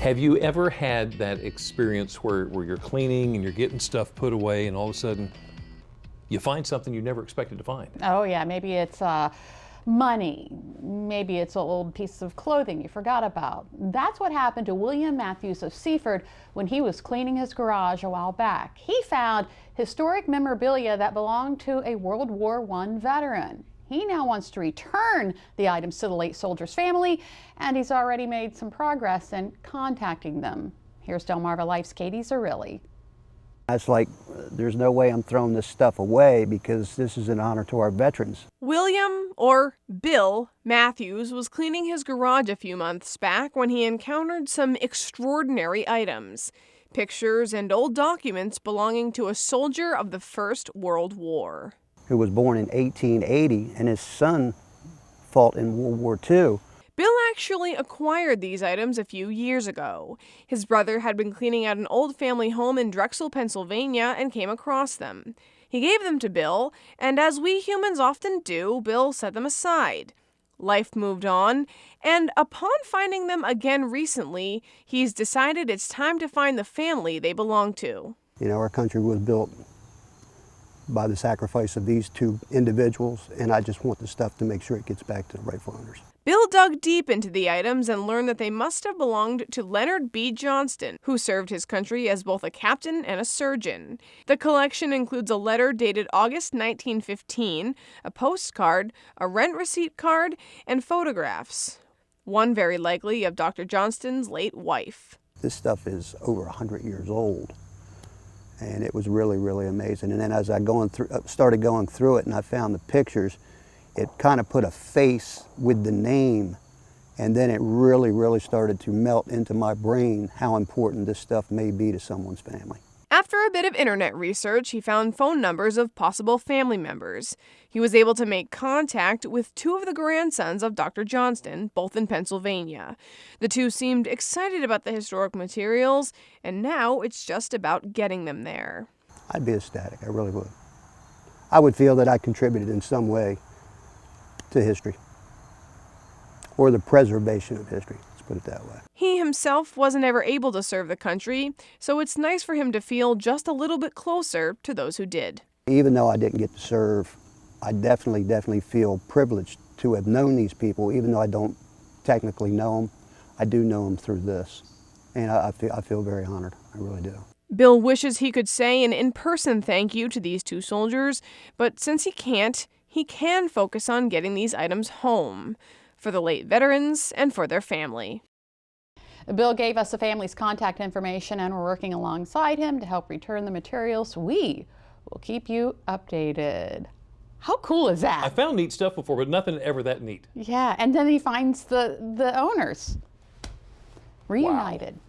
Have you ever had that experience where you're cleaning and you're getting stuff put away and all of a sudden you find something you never expected to find? Oh yeah, maybe it's money, maybe it's an old piece of clothing you forgot about. That's what happened to William Matthews of Seaford when he was cleaning his garage a while back. He found historic memorabilia that belonged to a World War I veteran. He now wants to return the items to the late soldier's family, and he's already made some progress in contacting them. Here's Delmarva Life's Katie Zerilli. It's like, there's no way I'm throwing this stuff away because this is an honor to our veterans. William, or Bill, Matthews was cleaning his garage a few months back when he encountered some extraordinary items. Pictures and old documents belonging to a soldier of the First World War. Who was born in 1880, and his son fought in World War II. Bill actually acquired these items a few years ago. His brother had been cleaning out an old family home in Drexel, Pennsylvania, and came across them. He gave them to Bill, and as we humans often do, Bill set them aside. Life moved on, and upon finding them again recently, he's decided it's time to find the family they belong to. You know, our country was built by the sacrifice of these two individuals, and I just want the stuff to make sure it gets back to the rightful owners. Bill dug deep into the items and learned that they must have belonged to Leonard B. Johnston, who served his country as both a captain and a surgeon. The collection includes a letter dated August 1915, a postcard, a rent receipt card, and photographs. One very likely of Dr. Johnston's late wife. This stuff is over 100 years old, and it was really, really amazing. And then as I started going through it and I found the pictures, it kind of put a face with the name, and then it really, really started to melt into my brain how important this stuff may be to someone's family. After a bit of internet research, he found phone numbers of possible family members. He was able to make contact with two of the grandsons of Dr. Johnston, both in Pennsylvania. The two seemed excited about the historic materials, and now it's just about getting them there. I'd be ecstatic, I really would. I would feel that I contributed in some way to history, or the preservation of history, let's put it that way. He himself wasn't ever able to serve the country, so it's nice for him to feel just a little bit closer to those who did. Even though I didn't get to serve, I definitely feel privileged to have known these people. Even though I don't technically know them, I do know them through this, and I feel very honored, I really do. Bill wishes he could say an in-person thank you to these two soldiers, but since he can't, he can focus on getting these items home for the late veterans and for their family. Bill gave us the family's contact information, and we're working alongside him to help return the materials. We will keep you updated. How cool is that? I found neat stuff before, but nothing ever that neat. Yeah, and then he finds the owners reunited. Wow.